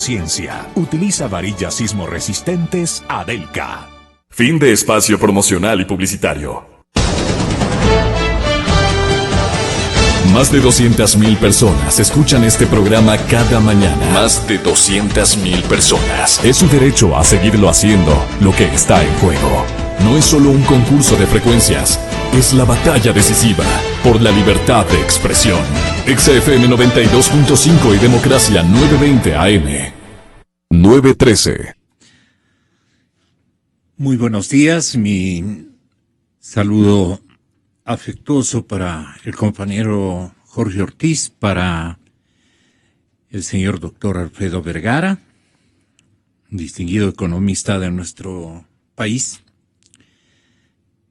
Ciencia. Utiliza varillas sismoresistentes Adelca. Fin de espacio promocional y publicitario. Más de 200.000 personas escuchan este programa cada mañana. Más de 200.000 personas. Es su derecho a seguirlo haciendo. Lo que está en juego no es solo un concurso de frecuencias, es la batalla decisiva por la libertad de expresión. XFM 92.5 y Democracia 920 AM. 913. Muy buenos días, mi saludo afectuoso para el compañero Jorge Ortiz, para el señor doctor Alfredo Vergara, distinguido economista de nuestro país,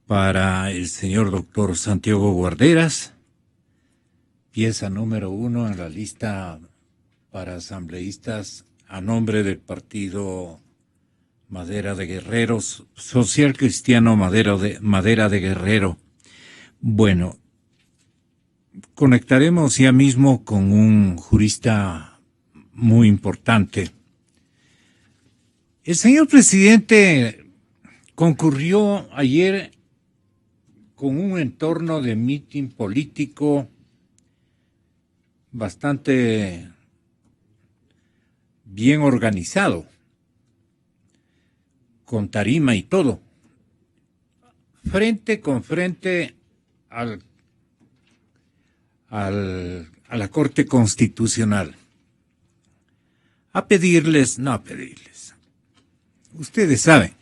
para el señor doctor Santiago Guarderas, pieza número 1 en la lista para asambleístas a nombre del partido Madera de Guerreros, Social Cristiano Madera de Guerrero. Bueno, conectaremos ya mismo con un jurista muy importante. El señor presidente concurrió ayer con un entorno de mitin político bastante bien organizado, con tarima y todo, frente con frente a la Corte Constitucional, a pedirles, ustedes saben,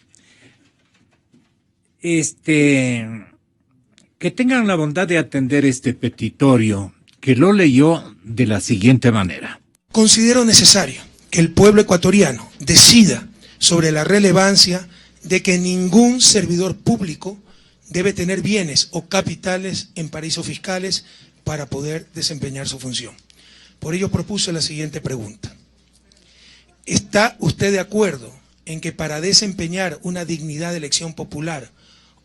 que tengan la bondad de atender este petitorio, que lo leyó de la siguiente manera. Considero necesario que el pueblo ecuatoriano decida sobre la relevancia de que ningún servidor público debe tener bienes o capitales en paraísos fiscales para poder desempeñar su función. Por ello propuse la siguiente pregunta. ¿Está usted de acuerdo en que para desempeñar una dignidad de elección popular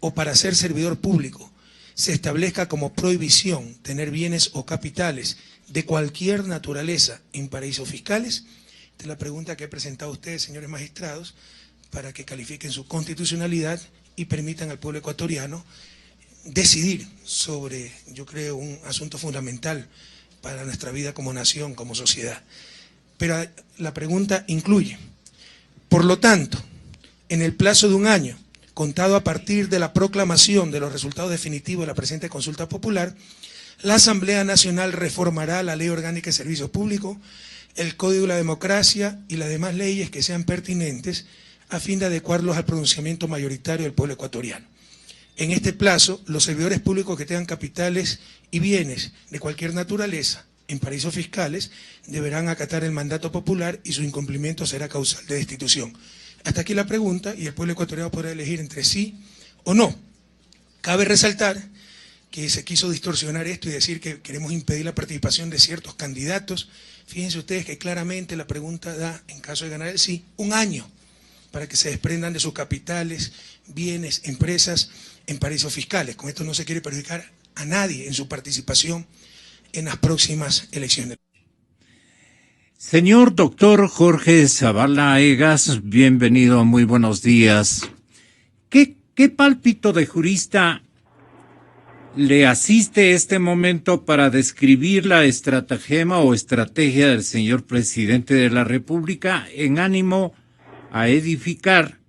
o para ser servidor público se establezca como prohibición tener bienes o capitales de cualquier naturaleza en paraísos fiscales? Esta es la pregunta que he presentado a ustedes, señores magistrados, para que califiquen su constitucionalidad y permitan al pueblo ecuatoriano decidir sobre, yo creo, un asunto fundamental para nuestra vida como nación, como sociedad. Pero la pregunta incluye, por lo tanto, en el plazo de un año, contado a partir de la proclamación de los resultados definitivos de la presente consulta popular, la Asamblea Nacional reformará la Ley Orgánica de Servicios Públicos, el Código de la Democracia y las demás leyes que sean pertinentes a fin de adecuarlos al pronunciamiento mayoritario del pueblo ecuatoriano. En este plazo, los servidores públicos que tengan capitales y bienes de cualquier naturaleza en paraísos fiscales deberán acatar el mandato popular y su incumplimiento será causal de destitución. Hasta aquí la pregunta y el pueblo ecuatoriano podrá elegir entre sí o no. Cabe resaltar que se quiso distorsionar esto y decir que queremos impedir la participación de ciertos candidatos. Fíjense ustedes que claramente la pregunta da, en caso de ganar el sí, un año para que se desprendan de sus capitales, bienes, empresas en paraísos fiscales. Con esto no se quiere perjudicar a nadie en su participación en las próximas elecciones. Señor doctor Jorge Zavala Egas, bienvenido, muy buenos días. ¿Qué pálpito de jurista le asiste este momento para describir la estratagema o estrategia del señor presidente de la República en ánimo a edificar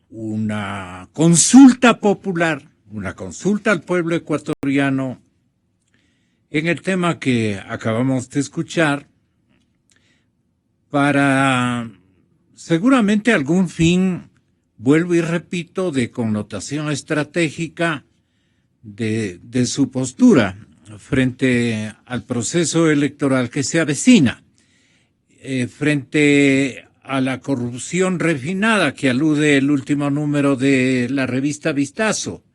una consulta popular, una consulta al pueblo ecuatoriano en el tema que acabamos de escuchar, para seguramente algún fin, vuelvo y repito, de connotación estratégica de su postura frente al proceso electoral que se avecina, frente a la corrupción refinada que alude el último número de la revista Vistazo,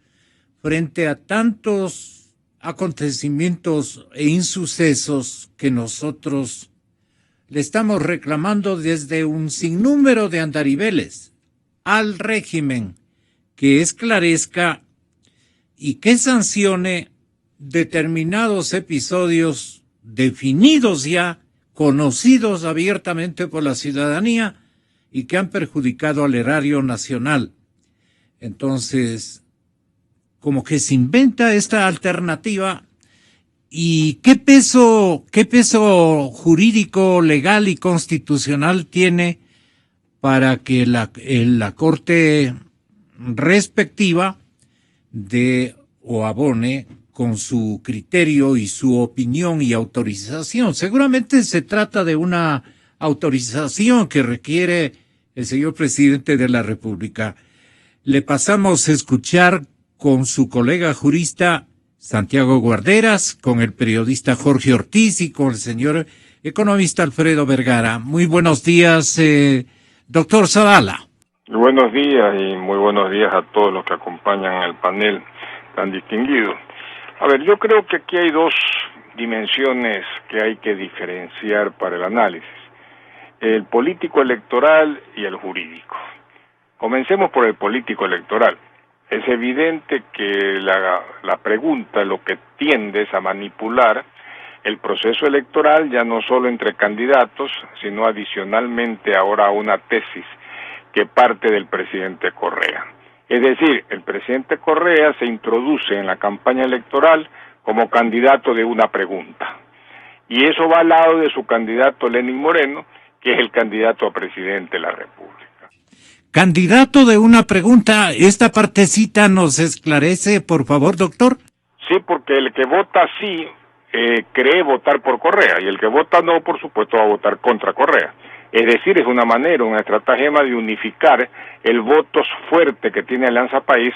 frente a tantos acontecimientos e insucesos que nosotros le estamos reclamando desde un sinnúmero de andariveles al régimen que esclarezca y que sancione determinados episodios definidos ya conocidos abiertamente por la ciudadanía y que han perjudicado al erario nacional. Entonces, como que se inventa esta alternativa. ¿Y qué peso jurídico, legal y constitucional tiene para que la Corte respectiva dé o abone con su criterio y su opinión y autorización? Seguramente se trata de una autorización que requiere el señor presidente de la República. Le pasamos a escuchar con su colega jurista Santiago Guarderas, con el periodista Jorge Ortiz y con el señor economista Alfredo Vergara. Muy buenos días, doctor Zavala. Buenos días y muy buenos días a todos los que acompañan el panel tan distinguido. A ver, yo creo que aquí hay dos dimensiones que hay que diferenciar para el análisis: el político electoral y el jurídico. Comencemos por el político electoral. Es evidente que la pregunta lo que tiende es a manipular el proceso electoral, ya no solo entre candidatos, sino adicionalmente ahora a una tesis que parte del presidente Correa. Es decir, el presidente Correa se introduce en la campaña electoral como candidato de una pregunta. Y eso va al lado de su candidato Lenín Moreno, que es el candidato a presidente de la República. Candidato de una pregunta, esta partecita nos esclarece, por favor, doctor. Sí, porque el que vota sí cree votar por Correa, y el que vota no, por supuesto, va a votar contra Correa. Es decir, es una manera, una estratagema de unificar el voto fuerte que tiene Alianza País,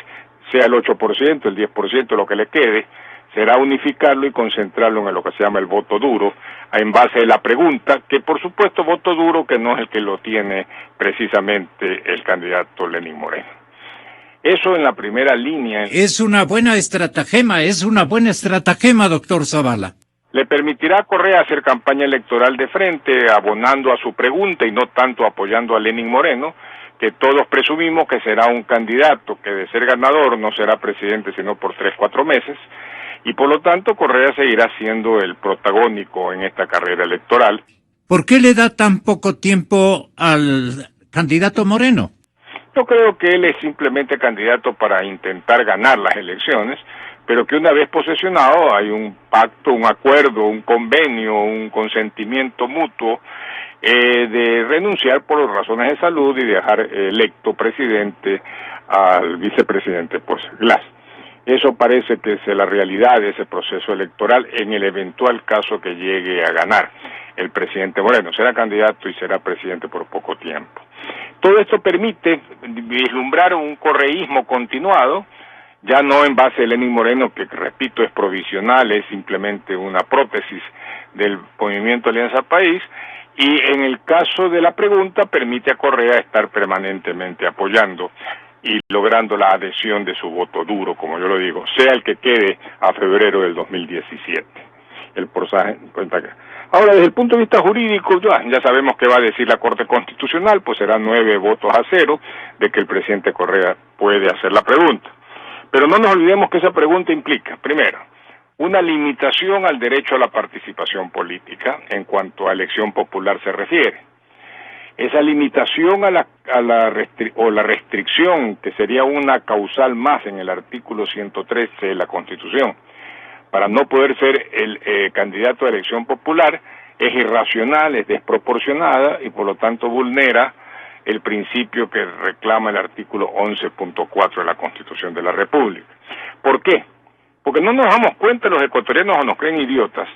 sea el 8%, el 10%, lo que le quede, será unificarlo y concentrarlo en lo que se llama el voto duro, en base a la pregunta, que por supuesto voto duro que no es el que lo tiene precisamente el candidato Lenín Moreno. Eso en la primera línea. Es una buena estratagema, doctor Zavala. Le permitirá a Correa hacer campaña electoral de frente, abonando a su pregunta y no tanto apoyando a Lenín Moreno, que todos presumimos que será un candidato que de ser ganador no será presidente sino por 3-4 meses, y por lo tanto Correa seguirá siendo el protagónico en esta carrera electoral. ¿Por qué le da tan poco tiempo al candidato Moreno? Yo creo que él es simplemente candidato para intentar ganar las elecciones, pero que una vez posesionado hay un pacto, un acuerdo, un convenio, un consentimiento mutuo de renunciar por razones de salud y dejar electo presidente al vicepresidente Glass. Eso parece que es la realidad de ese proceso electoral en el eventual caso que llegue a ganar el presidente Moreno. Será candidato y será presidente por poco tiempo. Todo esto permite vislumbrar un correísmo continuado, ya no en base a Lenín Moreno, que repito es provisional, es simplemente una prótesis del movimiento Alianza País, y en el caso de la pregunta permite a Correa estar permanentemente apoyando y logrando la adhesión de su voto duro, como yo lo digo, sea el que quede a febrero del 2017. El porcentaje cuenta que... Ahora, desde el punto de vista jurídico, ya sabemos qué va a decir la Corte Constitucional, pues será 9-0 de que el presidente Correa puede hacer la pregunta. Pero no nos olvidemos que esa pregunta implica, primero, una limitación al derecho a la participación política en cuanto a elección popular se refiere. Esa limitación a la restricción, que sería una causal más en el artículo 113 de la Constitución, para no poder ser el candidato a elección popular, es irracional, es desproporcionada y por lo tanto vulnera el principio que reclama el artículo 11.4 de la Constitución de la República. ¿Por qué? Porque no nos damos cuenta, los ecuatorianos, o nos creen idiotas,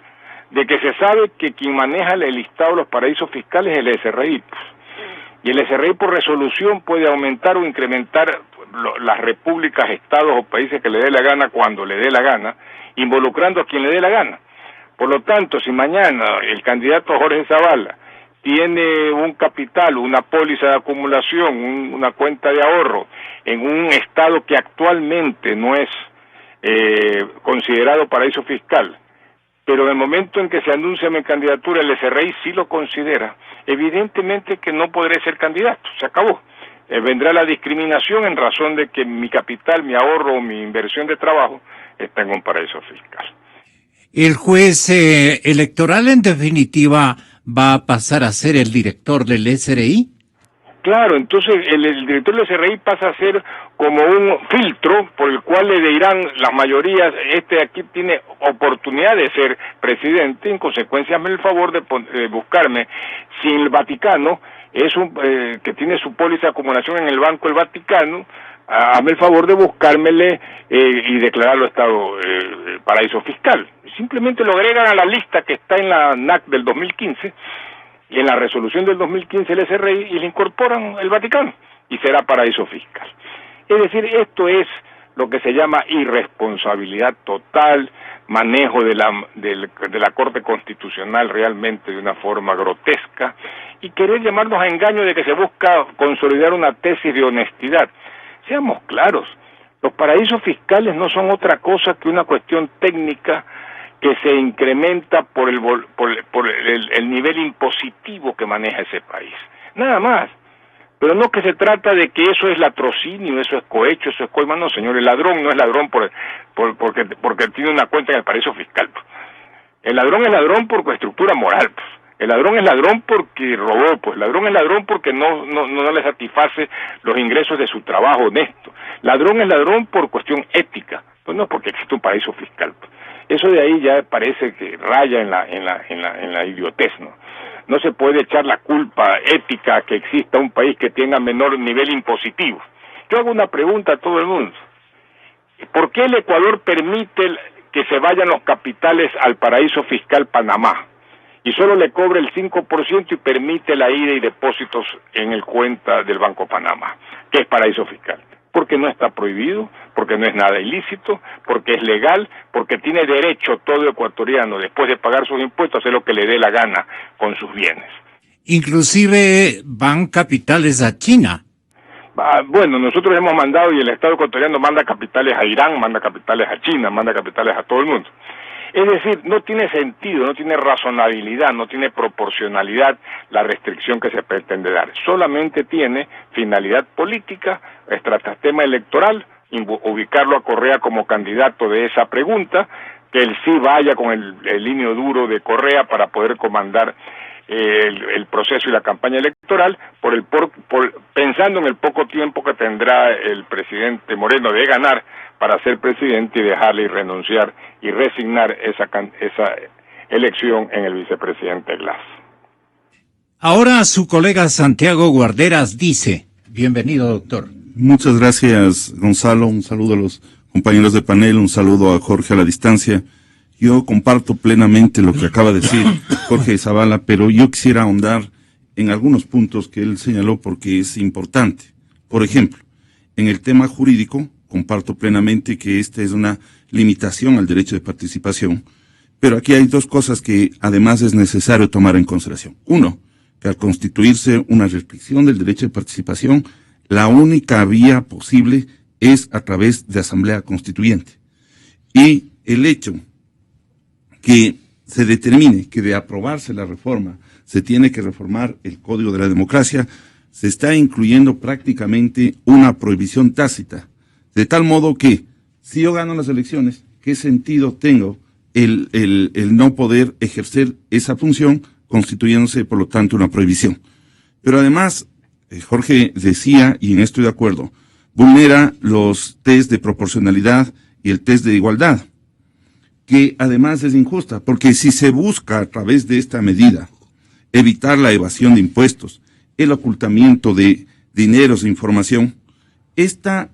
de que se sabe que quien maneja el listado de los paraísos fiscales es el SRI. Y el SRI por resolución puede aumentar o incrementar las repúblicas, estados o países que le dé la gana cuando le dé la gana, involucrando a quien le dé la gana. Por lo tanto, si mañana el candidato Jorge Zavala tiene un capital, una póliza de acumulación, una cuenta de ahorro en un estado que actualmente no es considerado paraíso fiscal, pero en el momento en que se anuncia mi candidatura el SRI sí lo considera, evidentemente que no podré ser candidato, se acabó. Vendrá la discriminación en razón de que mi capital, mi ahorro o mi inversión de trabajo está en un paraíso fiscal. El juez electoral, en definitiva, va a pasar a ser el director del SRI. Claro, entonces el director del SRI pasa a ser como un filtro por el cual le dirán las mayorías, aquí tiene oportunidad de ser presidente, en consecuencia hazme el favor de buscarme. Si el Vaticano es que tiene su póliza de acumulación en el Banco del Vaticano, hazme el favor de buscármele y declararlo Estado paraíso fiscal. Simplemente lo agregan a la lista que está en la NAC del 2015, y en la resolución del 2015 el SRI, y le incorporan el Vaticano, y será paraíso fiscal. Es decir, esto es lo que se llama irresponsabilidad total, manejo de la Corte Constitucional realmente de una forma grotesca, y querer llamarnos a engaño de que se busca consolidar una tesis de honestidad. Seamos claros, los paraísos fiscales no son otra cosa que una cuestión técnica que se incrementa por el nivel impositivo que maneja ese país. Nada más. Pero no que se trata de que eso es latrocinio, eso es cohecho, eso es coima. No, señor, el ladrón no es ladrón porque tiene una cuenta en el paraíso fiscal. El ladrón es ladrón por estructura moral. El ladrón es ladrón porque robó. El ladrón es ladrón porque no le satisface los ingresos de su trabajo honesto. Ladrón es ladrón por cuestión ética. Pues no porque existe un paraíso fiscal. Eso de ahí ya parece que raya en la idiotez, ¿no? No se puede echar la culpa ética a que exista un país que tenga menor nivel impositivo. Yo hago una pregunta a todo el mundo. ¿Por qué el Ecuador permite que se vayan los capitales al paraíso fiscal Panamá y solo le cobra el 5% y permite la ida y depósitos en el cuenta del Banco Panamá, que es paraíso fiscal? Porque no está prohibido, porque no es nada ilícito, porque es legal, porque tiene derecho todo ecuatoriano, después de pagar sus impuestos, a hacer lo que le dé la gana con sus bienes. Inclusive van capitales a China. Bueno, nosotros hemos mandado, y el Estado ecuatoriano manda capitales a Irán, manda capitales a China, manda capitales a todo el mundo. Es decir, no tiene sentido, no tiene razonabilidad, no tiene proporcionalidad la restricción que se pretende dar. Solamente tiene finalidad política, estratagema electoral, ubicarlo a Correa como candidato de esa pregunta, que él sí vaya con el linio duro de Correa para poder comandar el proceso y la campaña electoral, pensando en el poco tiempo que tendrá el presidente Moreno de ganar para ser presidente y dejarle y renunciar y resignar esa elección en el vicepresidente Glass. Ahora su colega Santiago Guarderas dice, bienvenido doctor. Muchas gracias Gonzalo, un saludo a los compañeros de panel, un saludo a Jorge a la distancia. Yo comparto plenamente lo que acaba de decir Jorge Zavala, pero yo quisiera ahondar en algunos puntos que él señaló porque es importante. Por ejemplo, en el tema jurídico, comparto plenamente que esta es una limitación al derecho de participación, pero aquí hay dos cosas que además es necesario tomar en consideración. Uno, que al constituirse una restricción del derecho de participación, la única vía posible es a través de asamblea constituyente. Y el hecho que se determine que de aprobarse la reforma se tiene que reformar el Código de la Democracia, se está incluyendo prácticamente una prohibición tácita, de tal modo que si yo gano las elecciones, ¿qué sentido tengo el no poder ejercer esa función, constituyéndose por lo tanto una prohibición? Pero además, Jorge decía, y en esto estoy de acuerdo, vulnera los test de proporcionalidad y el test de igualdad, que además es injusta, porque si se busca a través de esta medida evitar la evasión de impuestos, el ocultamiento de dineros e información, esta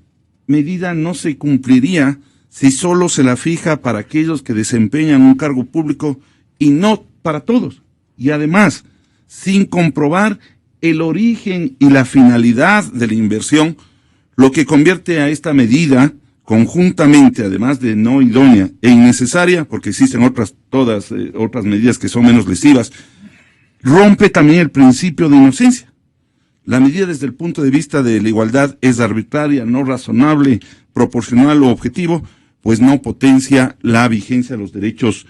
medida no se cumpliría si solo se la fija para aquellos que desempeñan un cargo público y no para todos. Y además, sin comprobar el origen y la finalidad de la inversión, lo que convierte a esta medida conjuntamente, además de no idónea e innecesaria, porque existen otras medidas que son menos lesivas, rompe también el principio de inocencia. La medida desde el punto de vista de la igualdad es arbitraria, no razonable, proporcional o objetivo, pues no potencia la vigencia de los derechos,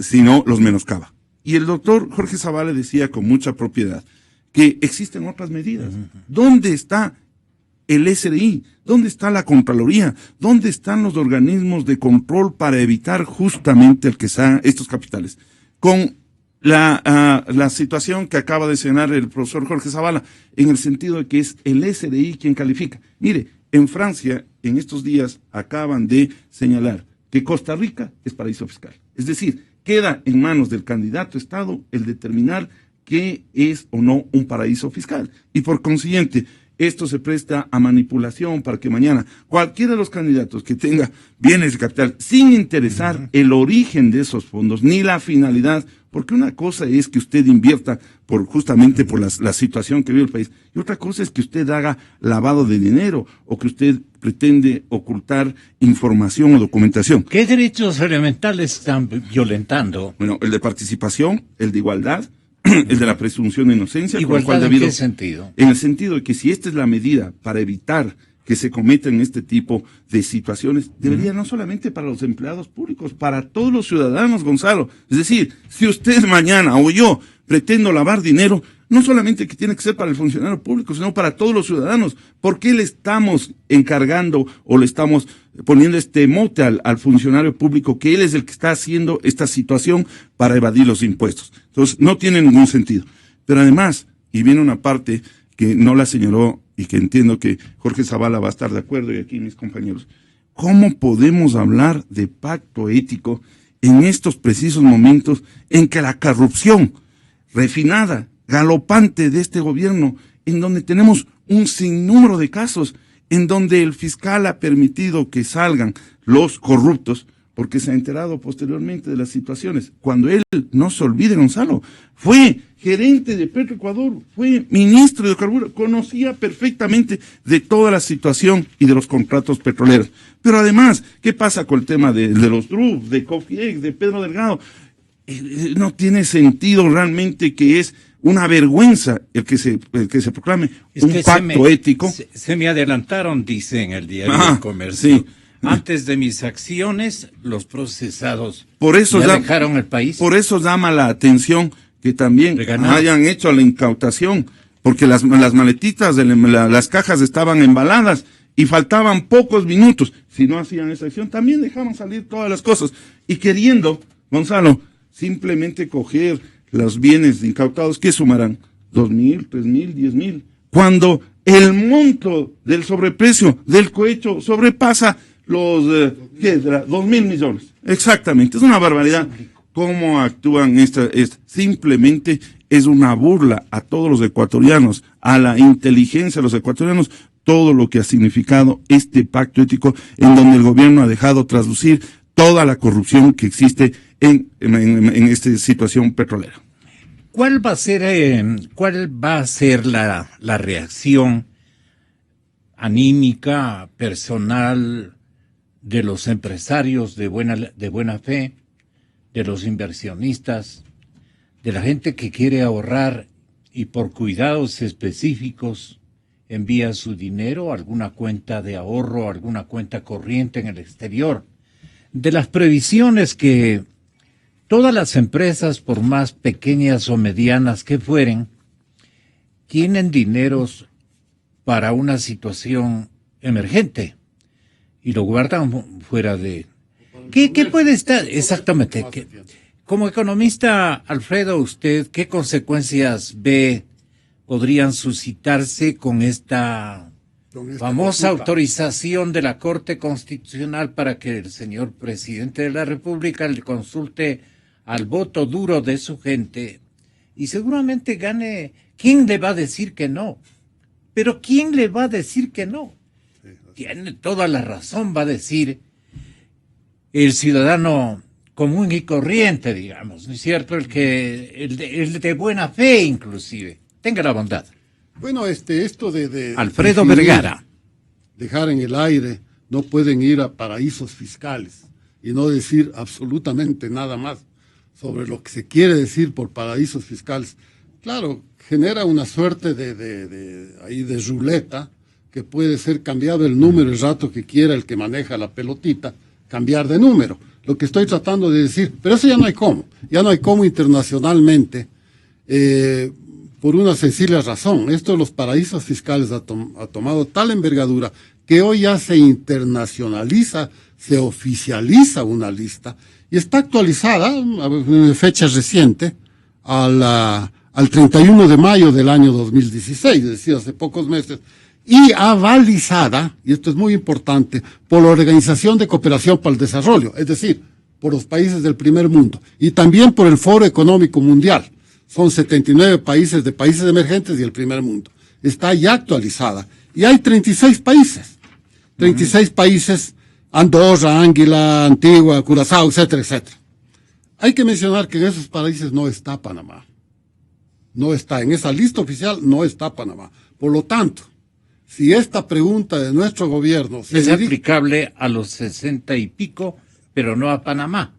sino los menoscaba. Y el doctor Jorge Zavala decía con mucha propiedad que existen otras medidas. ¿Dónde está el SRI? ¿Dónde está la Contraloría? ¿Dónde están los organismos de control para evitar justamente el que sean estos capitales? Con la situación que acaba de señalar el profesor Jorge Zavala, en el sentido de que es el SRI quien califica. Mire, en Francia, en estos días, acaban de señalar que Costa Rica es paraíso fiscal. Es decir, queda en manos del candidato a Estado el determinar qué es o no un paraíso fiscal. Y por consiguiente, esto se presta a manipulación para que mañana cualquiera de los candidatos que tenga bienes de capital, sin interesar el origen de esos fondos ni la finalidad, porque una cosa es que usted invierta justamente por la situación que vive el país, y otra cosa es que usted haga lavado de dinero o que usted pretende ocultar información o documentación. ¿Qué derechos elementales están violentando? Bueno, el de participación, el de igualdad, el de la presunción de inocencia. ¿Igualdad en qué sentido? En el sentido de que si esta es la medida para evitar que se cometan este tipo de situaciones, debería no solamente para los empleados públicos, para todos los ciudadanos, Gonzalo. Es decir, si usted mañana o yo pretendo lavar dinero, no solamente que tiene que ser para el funcionario público, sino para todos los ciudadanos. ¿Por qué le estamos encargando o le estamos poniendo este mote al funcionario público, que él es el que está haciendo esta situación para evadir los impuestos? Entonces, no tiene ningún sentido. Pero además, y viene una parte que no la señaló y que entiendo que Jorge Zavala va a estar de acuerdo, y aquí mis compañeros, ¿cómo podemos hablar de pacto ético en estos precisos momentos en que la corrupción refinada, galopante de este gobierno, en donde tenemos un sinnúmero de casos, en donde el fiscal ha permitido que salgan los corruptos, porque se ha enterado posteriormente de las situaciones, cuando él, no se olvide, Gonzalo, fue gerente de Petroecuador, fue ministro de Hidrocarburos, conocía perfectamente de toda la situación y de los contratos petroleros. Pero además, ¿qué pasa con el tema de los DRUF, de Cofiex, de Pedro Delgado? No tiene sentido realmente, que es una vergüenza el que se proclame un pacto ético. Se me adelantaron, dice en el diario El Comercio. Sí. Antes de mis acciones, los procesados por eso dejaron el país. Por eso llama la atención que también hayan hecho la incautación, porque las maletitas, las cajas estaban embaladas y faltaban pocos minutos. Si no hacían esa acción, también dejaban salir todas las cosas. Y queriendo, Gonzalo, simplemente coger los bienes incautados, ¿qué sumarán? 2,000, 3,000, 10,000. Cuando el monto del sobreprecio del cohecho sobrepasa los 2,000 millones. Exactamente, es una barbaridad. ¿Cómo actúan simplemente es una burla a todos los ecuatorianos, a la inteligencia de los ecuatorianos, todo lo que ha significado este pacto ético, en donde el gobierno ha dejado traslucir toda la corrupción que existe en esta situación petrolera. ¿Cuál va a ser la reacción anímica, personal, de los empresarios de buena fe, de los inversionistas, de la gente que quiere ahorrar y por cuidados específicos envía su dinero a alguna cuenta de ahorro, alguna cuenta corriente en el exterior? De las previsiones que todas las empresas, por más pequeñas o medianas que fueren, tienen dineros para una situación emergente y lo guardan fuera de... ¿Qué puede estar? Exactamente. Como economista, Alfredo, ¿usted qué consecuencias ve podrían suscitarse con esta famosa autorización de la Corte Constitucional para que el señor presidente de la República le consulte al voto duro de su gente y seguramente gane? ¿Quién le va a decir que no? Pero ¿quién le va a decir que no? Tiene toda la razón, va a decir el ciudadano común y corriente, digamos, ¿no es cierto? El de buena fe, inclusive. Tenga la bondad. Bueno, esto de Alfredo Vergara. Dejar en el aire, no pueden ir a paraísos fiscales y no decir absolutamente nada más sobre lo que se quiere decir por paraísos fiscales. Claro, genera una suerte de ruleta, que puede ser cambiado el número el rato que quiera el que maneja la pelotita, cambiar de número. Lo que estoy tratando de decir, pero eso ya no hay cómo internacionalmente, por una sencilla razón. Esto de los paraísos fiscales ha tomado tal envergadura que hoy ya se internacionaliza, se oficializa una lista y está actualizada, a fecha reciente, al 31 de mayo del año 2016, es decir, hace pocos meses, y avalizada, y esto es muy importante, por la Organización de Cooperación para el Desarrollo, es decir, por los países del primer mundo, y también por el Foro Económico Mundial. Son 79 países de países emergentes y el primer mundo. Está ya actualizada. Y hay 36 países. 36 países, Andorra, Anguila, Antigua, Curazao, etcétera, etcétera. Hay que mencionar que en esos países no está Panamá. No está, en esa lista oficial no está Panamá. Por lo tanto, si esta pregunta de nuestro gobierno es aplicable a los 60 y pico, pero no a Panamá.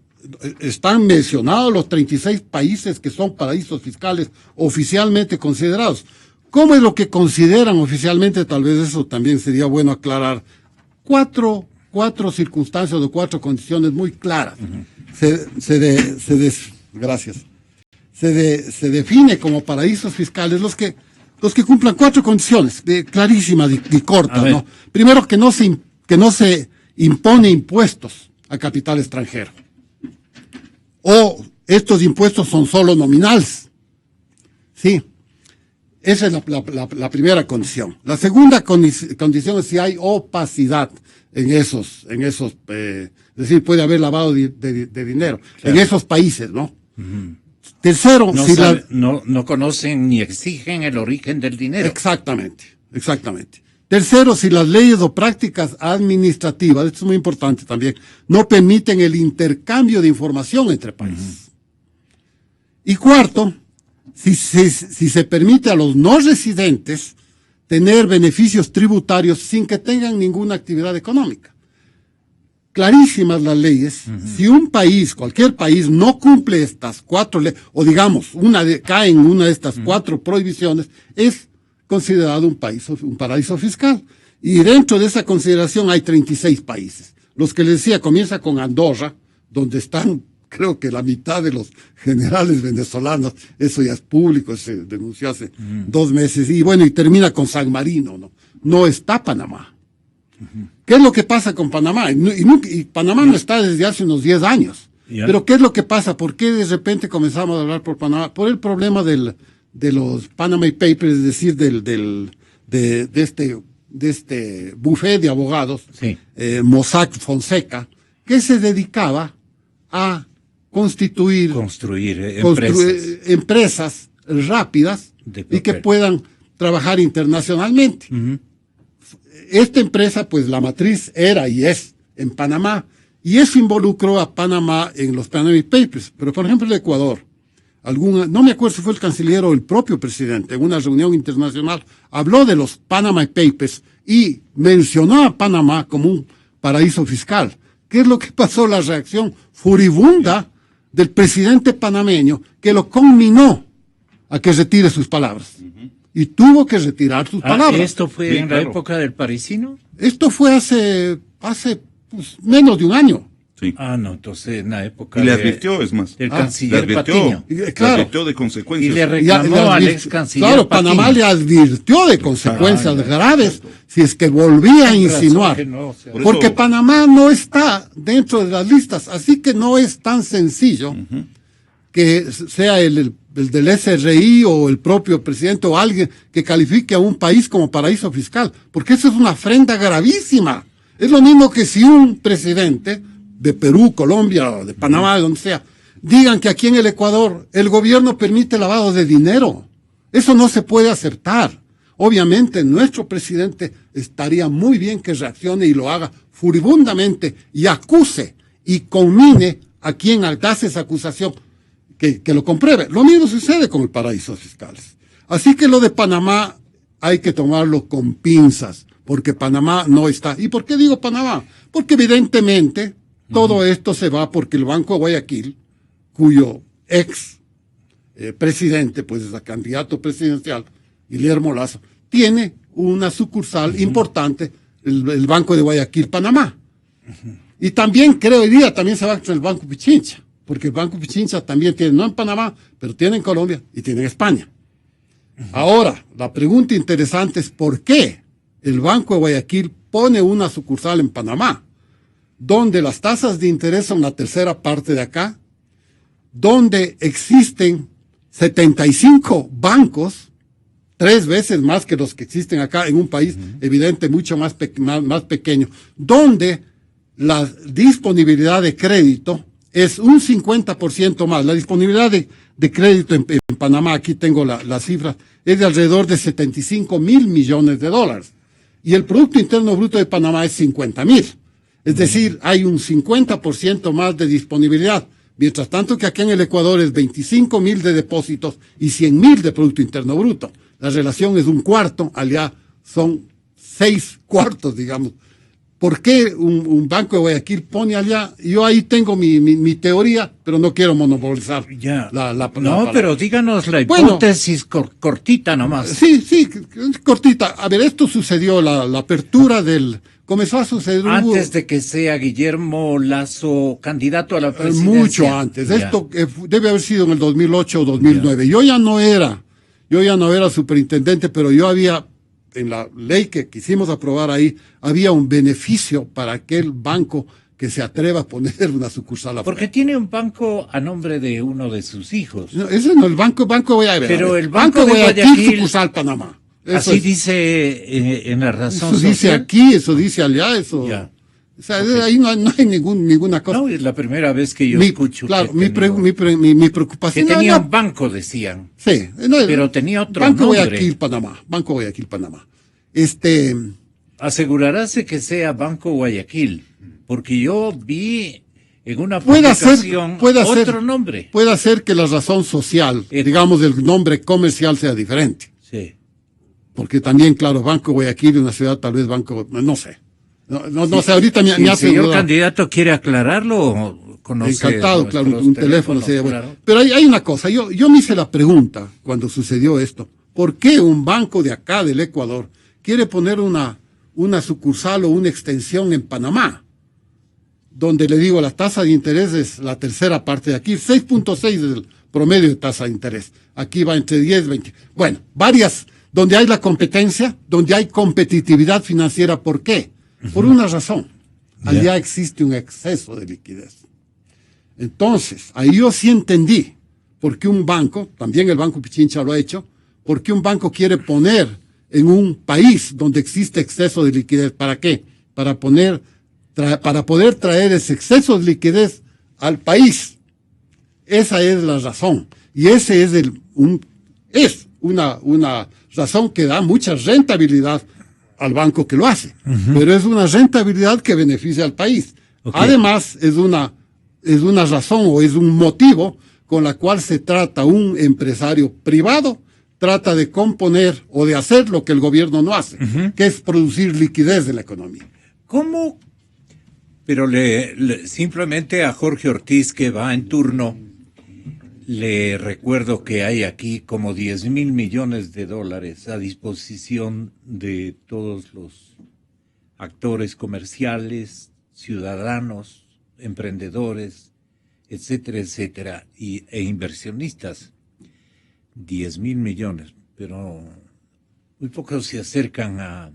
Están mencionados los 36 países que son paraísos fiscales oficialmente considerados. ¿Cómo es lo que consideran oficialmente? Tal vez eso también sería bueno aclarar. Cuatro circunstancias o 4 condiciones muy claras. Gracias. Se define como paraísos fiscales los que cumplan 4 condiciones clarísimas y cortas, ¿no? Primero, que no se impone impuestos a capital extranjero. O estos impuestos son solo nominales. Sí. Esa es la primera condición. La segunda condición es si hay opacidad en esos, es decir, puede haber lavado de dinero, claro, en esos países, ¿no? Uh-huh. Tercero, no conocen ni exigen el origen del dinero. Exactamente. Tercero, si las leyes o prácticas administrativas, esto es muy importante también, no permiten el intercambio de información entre países. Uh-huh. Y cuarto, si se permite a los no residentes tener beneficios tributarios sin que tengan ninguna actividad económica. Clarísimas las leyes. Uh-huh. Si un país, cualquier país, no cumple estas 4 leyes, o digamos, cae en una de estas 4 prohibiciones, es considerado un paraíso fiscal. Y dentro de esa consideración hay 36 países. Los que les decía, comienza con Andorra, donde están, creo que la mitad de los generales venezolanos, eso ya es público, se denunció hace 2 meses, y bueno, y termina con San Marino, ¿no? No está Panamá. Uh-huh. ¿Qué es lo que pasa con Panamá? Y Panamá no está desde hace unos 10 años. Yeah. Pero ¿qué es lo que pasa? ¿Por qué de repente comenzamos a hablar por Panamá? Por el problema de los Panama Papers, es decir, de este buffet de abogados, sí, Mossack Fonseca, que se dedicaba a construir empresas rápidas y que puedan trabajar internacionalmente. Uh-huh. Esta empresa, pues la matriz era y es en Panamá, y eso involucró a Panamá en los Panama Papers. Pero, por ejemplo, el Ecuador, no me acuerdo si fue el canciller o el propio presidente, en una reunión internacional, habló de los Panama Papers y mencionó a Panamá como un paraíso fiscal. ¿Qué es lo que pasó? La reacción furibunda del presidente panameño, que lo conminó a que retire sus palabras. Uh-huh. Y tuvo que retirar sus palabras. ¿Esto fue en la época del parisino? Esto fue hace pues, menos de un año. Sí. No, entonces en la época y le advirtió, es más. Del canciller Patiño. Claro. Le advirtió de consecuencias. Y le reclamó al ex canciller Claro, Patiño. Panamá le advirtió de consecuencias graves si es que volvía a insinuar. Porque Panamá no está dentro de las listas, así que no es tan sencillo que sea el del SRI o el propio presidente o alguien que califique a un país como paraíso fiscal, porque eso es una afrenta gravísima. Es lo mismo que si un presidente de Perú, Colombia, de Panamá, de donde sea, digan que aquí en el Ecuador el gobierno permite lavado de dinero. Eso no se puede aceptar. Obviamente nuestro presidente estaría muy bien que reaccione y lo haga furibundamente y acuse y conmine a quien hace esa acusación que lo compruebe. Lo mismo sucede con el paraísos fiscales. Así que lo de Panamá hay que tomarlo con pinzas, porque Panamá no está. ¿Y por qué digo Panamá? Porque evidentemente todo esto se va porque el Banco de Guayaquil, cuyo ex presidente, pues es el candidato presidencial, Guillermo Lazo, tiene una sucursal importante, el Banco de Guayaquil, Panamá. Y también creo hoy día también se va a el Banco Pichincha, porque el Banco Pichincha también tiene, no en Panamá, pero tiene en Colombia y tiene en España. Ahora, la pregunta interesante es ¿por qué el Banco de Guayaquil pone una sucursal en Panamá, donde las tasas de interés son la tercera parte de acá, donde existen 75 bancos, 3 veces más que los que existen acá en un país, evidente, mucho más pequeño, donde la disponibilidad de crédito es un 50% más. La disponibilidad de crédito en Panamá, aquí tengo las cifras, es de alrededor de 75.000 millones de dólares. Y el Producto Interno Bruto de Panamá es 50.000. Es decir, hay un 50% más de disponibilidad. Mientras tanto que aquí en el Ecuador es 25.000 de depósitos y 100.000 de Producto Interno Bruto. La relación es un cuarto, allá son 6 cuartos, digamos. ¿Por qué un Banco de Guayaquil pone allá? Yo ahí tengo mi teoría, pero no quiero monopolizar la palabra. Pero díganos la hipótesis cortita nomás. Sí, cortita. A ver, esto sucedió, la apertura comenzó a suceder. Antes de que sea Guillermo Lasso candidato a la presidencia. Mucho antes. Esto debe haber sido en el 2008 o 2009. Yo ya no era superintendente, pero yo había, en la ley que quisimos aprobar ahí, había un beneficio para aquel banco que se atreva a poner una sucursal afuera. Porque tiene un banco a nombre de uno de sus hijos. No, ese no, el Banco de Guayaquil. Pero el Banco de Guayaquil, sucursal Panamá. Eso así dice en la razón social. Eso dice aquí, eso dice allá, eso. Ya. O sea, ahí no hay ninguna cosa. No, es la primera vez que yo escucho. Claro, mi preocupación. Que tenía un banco, decían. Sí. Pero tenía otro Banco nombre. Banco Guayaquil, Panamá. Asegurarse que sea Banco Guayaquil, porque yo vi en una publicación otro nombre. Puede ser que la razón social, digamos, del nombre comercial sea diferente. Sí. Porque también, claro, Banco Guayaquil es una ciudad, tal vez no sé. No sé, ahorita me hace. Si el señor candidato quiere aclararlo, conoce. Encantado, claro, un teléfono sería bueno. Claro. Pero hay una cosa, yo me hice la pregunta cuando sucedió esto. ¿Por qué un banco de acá, del Ecuador, quiere poner una sucursal o una extensión en Panamá? Donde le digo, la tasa de interés es la tercera parte de aquí, 6.6 es el promedio de tasa de interés. Aquí va entre 10 y 20. Bueno, donde hay la competencia, donde hay competitividad financiera. ¿Por qué? Por una razón. Allá existe un exceso de liquidez. Entonces, ahí yo sí entendí por qué un banco, también el Banco Pichincha lo ha hecho, por qué un banco quiere poner en un país donde existe exceso de liquidez. ¿Para qué? Para poder traer ese exceso de liquidez al país. Esa es la razón. Y ese es una razón que da mucha rentabilidad al banco que lo hace, pero es una rentabilidad que beneficia al país. Okay. Además, es una razón o es un motivo con la cual se trata un empresario privado, trata de componer o de hacer lo que el gobierno no hace, que es producir liquidez de la economía. ¿Cómo? Pero simplemente a Jorge Ortiz, que va en turno, le recuerdo que hay aquí como 10.000 millones de dólares a disposición de todos los actores comerciales, ciudadanos, emprendedores, etcétera, etcétera, e inversionistas. 10.000 millones, pero muy pocos se acercan a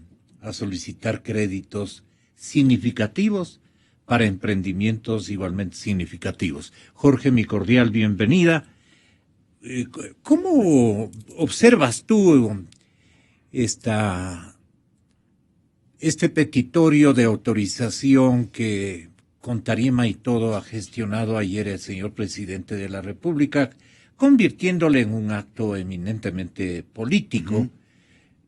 solicitar créditos significativos para emprendimientos igualmente significativos. Jorge, mi cordial bienvenida. ¿Cómo observas tú este petitorio de autorización que con tarima y todo ha gestionado ayer el señor presidente de la República, convirtiéndole en un acto eminentemente político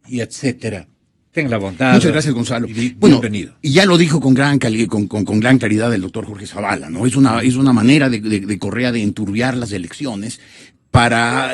y etcétera? Ten la bondad. Muchas gracias, Gonzalo. Bienvenido. Y ya lo dijo con gran claridad el doctor Jorge Zavala, ¿no? Es una manera de Correa de enturbiar las elecciones para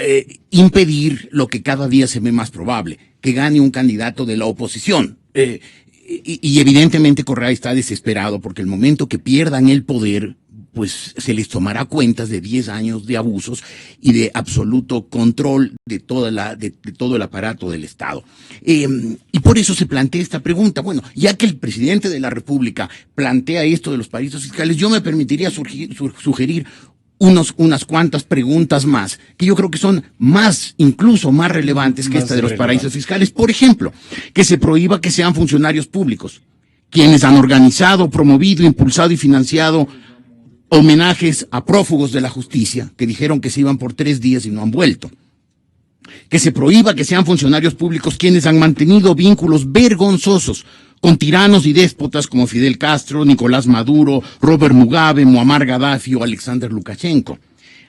impedir lo que cada día se ve más probable, que gane un candidato de la oposición. Y evidentemente Correa está desesperado porque el momento que pierdan el poder, pues se les tomará cuentas de 10 años de abusos y de absoluto control de todo el aparato del Estado. Y por eso se plantea esta pregunta. Bueno, ya que el presidente de la República plantea esto de los paraísos fiscales, yo me permitiría sugerir unas cuantas preguntas más, que yo creo que son incluso más relevantes que esta de los paraísos fiscales. Por ejemplo, que se prohíba que sean funcionarios públicos quienes han organizado, promovido, impulsado y financiado homenajes a prófugos de la justicia que dijeron que se iban por 3 días y no han vuelto. Que se prohíba que sean funcionarios públicos quienes han mantenido vínculos vergonzosos con tiranos y déspotas como Fidel Castro, Nicolás Maduro, Robert Mugabe, Muammar Gaddafi o Alexander Lukashenko.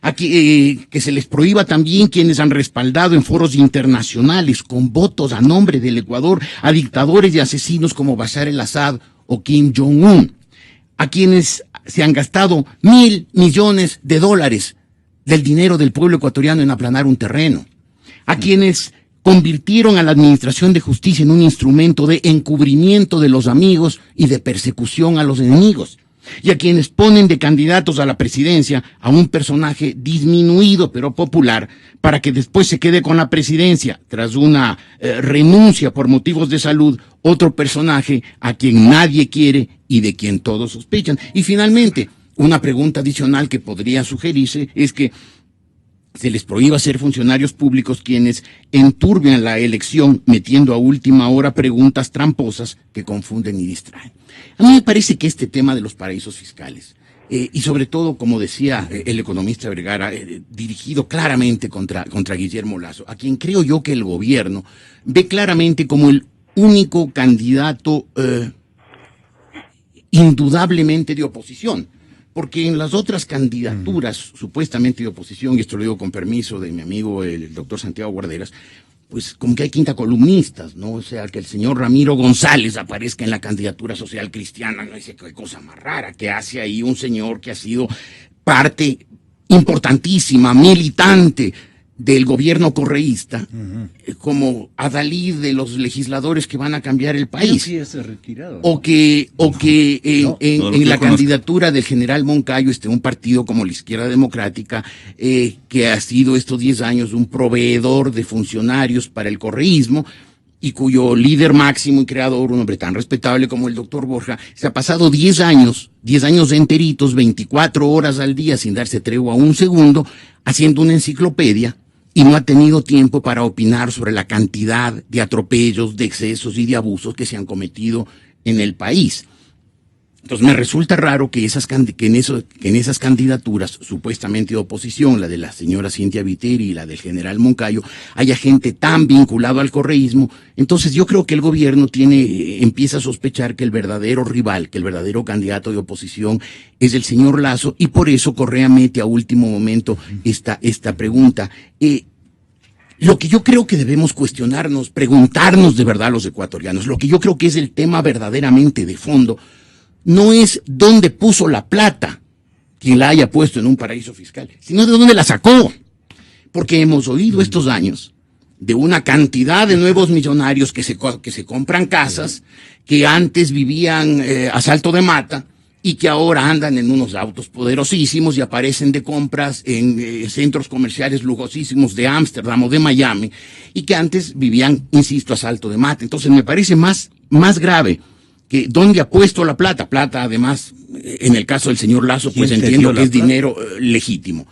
Aquí, que se les prohíba también quienes han respaldado en foros internacionales con votos a nombre del Ecuador a dictadores y asesinos como Bashar el-Assad o Kim Jong-un. A quienes se han gastado $1.000 millones del dinero del pueblo ecuatoriano en aplanar un terreno. A quienes convirtieron a la administración de justicia en un instrumento de encubrimiento de los amigos y de persecución a los enemigos. Y a quienes ponen de candidatos a la presidencia a un personaje disminuido pero popular para que después se quede con la presidencia tras una renuncia por motivos de salud, otro personaje a quien nadie quiere y de quien todos sospechan. Y finalmente, una pregunta adicional que podría sugerirse es que se les prohíba ser funcionarios públicos quienes enturbian la elección metiendo a última hora preguntas tramposas que confunden y distraen. A mí me parece que este tema de los paraísos fiscales, y sobre todo, como decía el economista Vergara, dirigido claramente contra Guillermo Lasso, a quien creo yo que el gobierno ve claramente como el único candidato indudablemente de oposición. Porque en las otras candidaturas supuestamente de oposición, y esto lo digo con permiso de mi amigo el doctor Santiago Guarderas, pues como que hay quinta columnistas, ¿no? O sea, que el señor Ramiro González aparezca en la candidatura social cristiana, no sé qué cosa más rara que hace ahí un señor que ha sido parte importantísima, militante del gobierno correísta, como adalid de los legisladores que van a cambiar el país. Sí, se retirado. O que en la candidatura del general Moncayo esté un partido como la Izquierda Democrática, que ha sido estos 10 años un proveedor de funcionarios para el correísmo, y cuyo líder máximo y creador, un hombre tan respetable como el doctor Borja, se ha pasado 10 años enteritos, 24 horas al día, sin darse tregua un segundo, haciendo una enciclopedia, y no ha tenido tiempo para opinar sobre la cantidad de atropellos, de excesos y de abusos que se han cometido en el país. Entonces me resulta raro que en esas candidaturas supuestamente de oposición, la de la señora Cintia Viteri y la del general Moncayo, haya gente tan vinculada al correísmo. Entonces yo creo que el gobierno empieza a sospechar que el verdadero rival, que el verdadero candidato de oposición es el señor Lasso, y por eso Correa mete a último momento esta pregunta. Lo que yo creo que debemos cuestionarnos, preguntarnos de verdad los ecuatorianos, lo que yo creo que es el tema verdaderamente de fondo, no es dónde puso la plata quien la haya puesto en un paraíso fiscal, sino de dónde la sacó. Porque hemos oído estos años de una cantidad de nuevos millonarios que se compran casas, que antes vivían a salto de mata y que ahora andan en unos autos poderosísimos y aparecen de compras en centros comerciales lujosísimos de Ámsterdam o de Miami, y que antes vivían, insisto, a salto de mata. Entonces me parece más grave que dónde ha puesto la plata. Plata, además, en el caso del señor Lasso, pues entiendo que es dinero legítimo,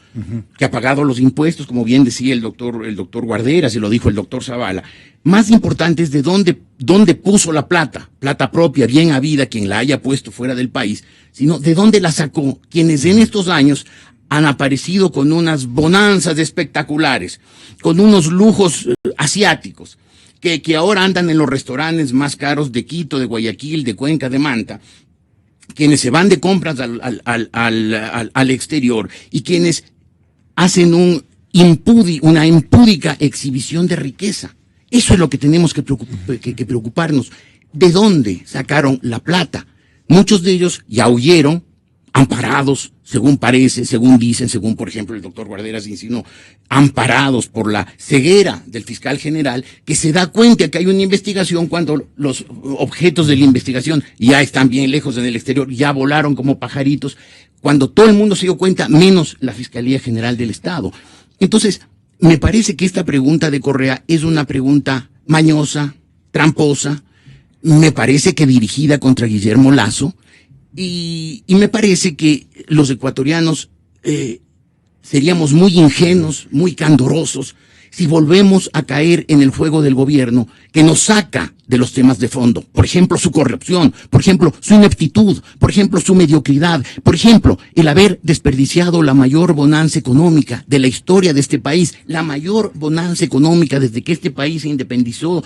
que ha pagado los impuestos, como bien decía el doctor Guarderas, y lo dijo el doctor Zavala. Más importante es de dónde puso la plata propia, bien habida, quien la haya puesto fuera del país, sino de dónde la sacó quienes en estos años han aparecido con unas bonanzas espectaculares, con unos lujos asiáticos, que ahora andan en los restaurantes más caros de Quito, de Guayaquil, de Cuenca, de Manta, quienes se van de compras al exterior, y quienes hacen una impúdica exhibición de riqueza. Eso es lo que tenemos que preocuparnos. ¿De dónde sacaron la plata? Muchos de ellos ya huyeron, amparados, según parece, según dicen, según por ejemplo el doctor Guarderas insinuó, amparados por la ceguera del fiscal general, que se da cuenta que hay una investigación cuando los objetos de la investigación ya están bien lejos en el exterior, ya volaron como pajaritos, cuando todo el mundo se dio cuenta, menos la Fiscalía General del Estado. Entonces, me parece que esta pregunta de Correa es una pregunta mañosa, tramposa, me parece que dirigida contra Guillermo Lasso, y me parece que los ecuatorianos seríamos muy ingenuos, muy candorosos, si volvemos a caer en el juego del gobierno que nos saca de los temas de fondo. Por ejemplo, su corrupción, por ejemplo, su ineptitud, por ejemplo, su mediocridad, por ejemplo, el haber desperdiciado la mayor bonanza económica de la historia de este país, la mayor bonanza económica desde que este país se independizó,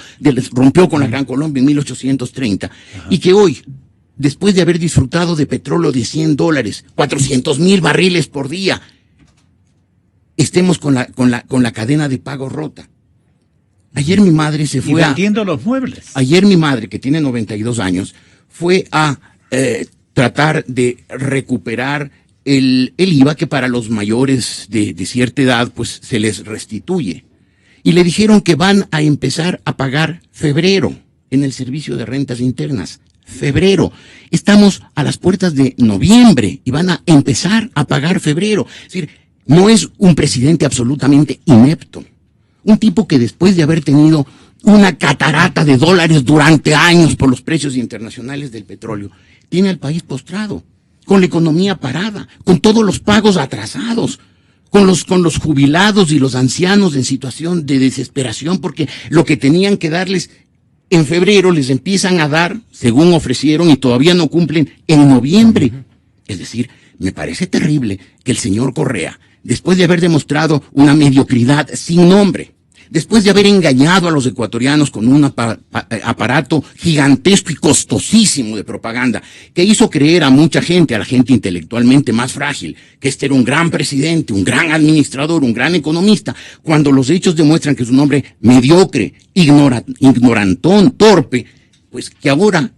rompió con la Gran Colombia en 1830, y que hoy, después de haber disfrutado de petróleo de $100, 400,000 barriles por día, estemos con la cadena de pago rota. Ayer mi madre se fue vendiendo los muebles. Ayer mi madre, que tiene 92 años, fue a tratar de recuperar el IVA que para los mayores de cierta edad pues se les restituye. Y le dijeron que van a empezar a pagar febrero en el servicio de rentas internas. Febrero. Estamos a las puertas de noviembre y van a empezar a pagar febrero. Es decir, no es un presidente absolutamente inepto. Un tipo que después de haber tenido una catarata de dólares durante años por los precios internacionales del petróleo, tiene al país postrado, con la economía parada, con todos los pagos atrasados, con los jubilados y los ancianos en situación de desesperación, porque lo que tenían que darles en febrero les empiezan a dar, según ofrecieron, y todavía no cumplen, en noviembre. Es decir, me parece terrible que el señor Correa, después de haber demostrado una mediocridad sin nombre, después de haber engañado a los ecuatorianos con un aparato gigantesco y costosísimo de propaganda, que hizo creer a mucha gente, a la gente intelectualmente más frágil, que este era un gran presidente, un gran administrador, un gran economista, cuando los hechos demuestran que es un hombre mediocre, ignorantón, torpe, pues que ahora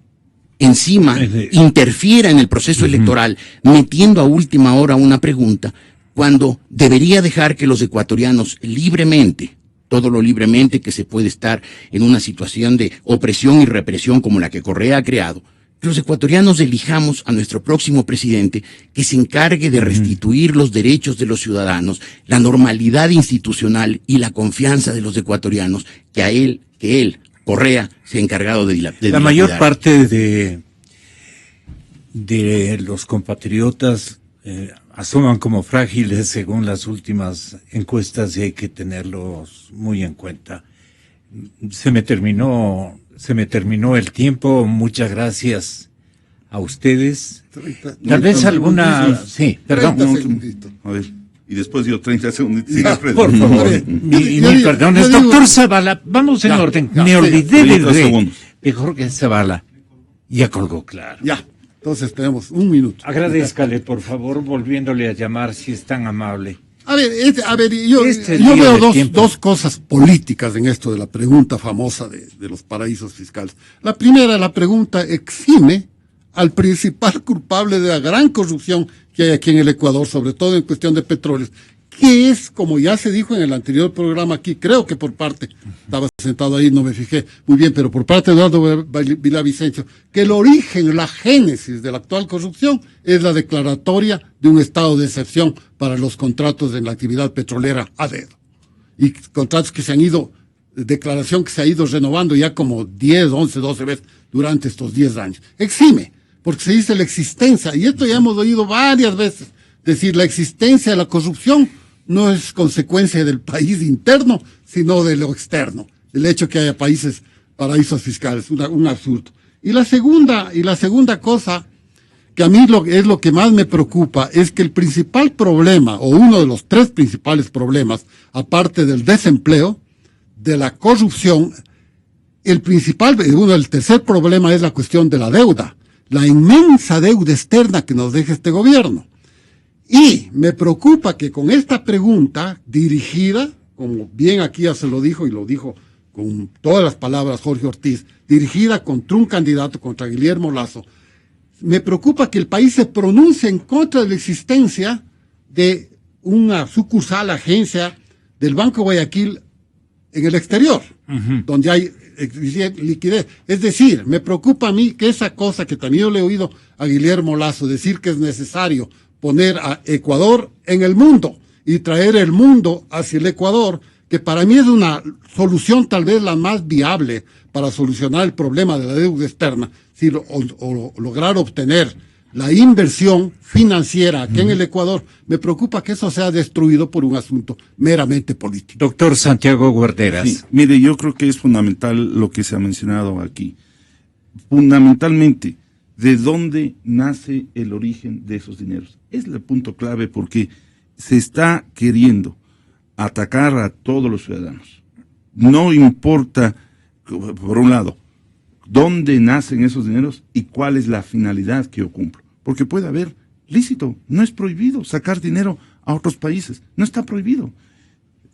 encima interfiera en el proceso electoral, metiendo a última hora una pregunta, cuando debería dejar que los ecuatorianos libremente, todo lo libremente que se puede estar en una situación de opresión y represión como la que Correa ha creado, que los ecuatorianos elijamos a nuestro próximo presidente que se encargue de restituir los derechos de los ciudadanos, la normalidad institucional y la confianza de los ecuatorianos, que él, Correa, se ha encargado de dilapidar. La mayor parte de los compatriotas asoman como frágiles según las últimas encuestas y hay que tenerlos muy en cuenta. Se me terminó el tiempo. Muchas gracias a ustedes. Tal vez alguna... Sí, perdón. A ver, y después dio 30 segundos. Por favor, mi perdón. Doctor Zavala, vamos en orden. Me olvidé de Jorge Zavala. Ya colgó, claro. Ya. Entonces tenemos un minuto. Agradézcale, por favor, volviéndole a llamar si es tan amable. Yo veo dos cosas políticas en esto de la pregunta famosa de los paraísos fiscales. La primera, la pregunta exime al principal culpable de la gran corrupción que hay aquí en el Ecuador, sobre todo en cuestión de petróleos, que es, como ya se dijo en el anterior programa aquí, creo que por parte, estaba sentado ahí, no me fijé muy bien, pero por parte de Eduardo Villavicencio, que el origen, la génesis de la actual corrupción es la declaratoria de un estado de excepción para los contratos en la actividad petrolera a dedo. Y contratos que se han ido, declaración que se ha ido renovando ya como 10, 11, 12 veces durante estos 10 años. Exime, porque se dice la existencia, y esto ya hemos oído varias veces, decir la existencia de la corrupción no es consecuencia del país interno, sino de lo externo. El hecho que haya paraísos fiscales, un absurdo. Y la segunda cosa que a mí es lo que más me preocupa es que el principal problema, o uno de los 3 principales problemas, aparte del desempleo, de la corrupción, el tercer problema es la cuestión de la deuda, la inmensa deuda externa que nos deja este gobierno. Y me preocupa que con esta pregunta dirigida, como bien aquí ya se lo dijo y lo dijo con todas las palabras Jorge Ortiz, dirigida contra un candidato, contra Guillermo Lasso, me preocupa que el país se pronuncie en contra de la existencia de una sucursal, agencia del Banco Guayaquil en el exterior, donde hay liquidez. Es decir, me preocupa a mí que esa cosa que también yo le he oído a Guillermo Lasso decir que es necesario poner a Ecuador en el mundo y traer el mundo hacia el Ecuador, que para mí es una solución tal vez la más viable para solucionar el problema de la deuda externa, o lograr obtener la inversión financiera aquí en el Ecuador. Me preocupa que eso sea destruido por un asunto meramente político. Doctor Santiago Guarderas. Sí, mire, yo creo que es fundamental lo que se ha mencionado aquí. Fundamentalmente, ¿de dónde nace el origen de esos dineros? Es el punto clave porque se está queriendo atacar a todos los ciudadanos. No importa, por un lado, dónde nacen esos dineros y cuál es la finalidad que yo cumplo. Porque puede haber lícito, no es prohibido sacar dinero a otros países, no está prohibido.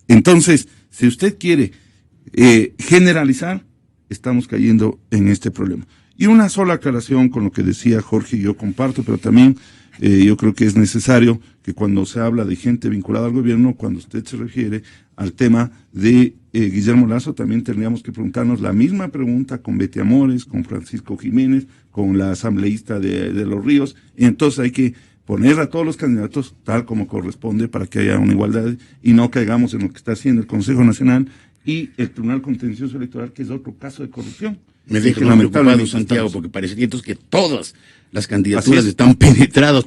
Entonces, si usted quiere generalizar, estamos cayendo en este problema. Y una sola aclaración con lo que decía Jorge, yo comparto, pero también yo creo que es necesario que cuando se habla de gente vinculada al gobierno, cuando usted se refiere al tema de Guillermo Lasso, también tendríamos que preguntarnos la misma pregunta con Betty Amores, con Francisco Jiménez, con la asambleísta de Los Ríos, y entonces hay que poner a todos los candidatos tal como corresponde para que haya una igualdad y no caigamos en lo que está haciendo el Consejo Nacional y el Tribunal Contencioso Electoral, que es otro caso de corrupción. Me deja preocupado, Santiago, porque parecería entonces que todas las candidaturas están penetradas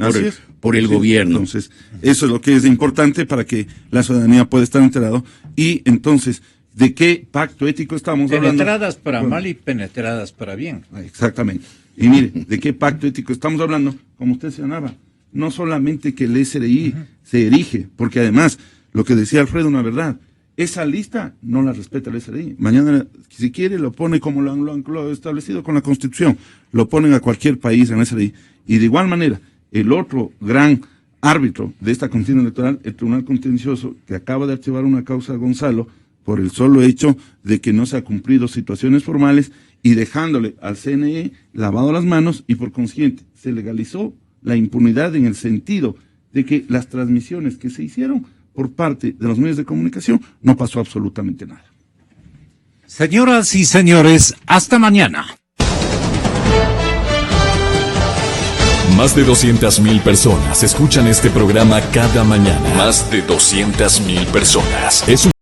por el gobierno. Entonces, eso es lo que es importante para que la ciudadanía pueda estar enterada. Y entonces, ¿de qué pacto ético estamos hablando? Penetradas para mal y penetradas para bien. Exactamente. Y mire, ¿de qué pacto ético estamos hablando? Como usted señalaba, no solamente que el SRI se erige, porque además, lo que decía Alfredo, una verdad, esa lista no la respeta el SRI. Mañana, si quiere, lo pone como lo han establecido con la Constitución. Lo ponen a cualquier país en el SRI. Y de igual manera, el otro gran árbitro de esta contienda electoral, el Tribunal Contencioso, que acaba de archivar una causa a Gonzalo por el solo hecho de que no se ha cumplido situaciones formales y dejándole al CNE lavado las manos y por consiguiente se legalizó la impunidad en el sentido de que las transmisiones que se hicieron por parte de los medios de comunicación, no pasó absolutamente nada. Señoras y señores, hasta mañana. Más de 200.000 personas escuchan este programa cada mañana. Más de 200.000 personas. Es un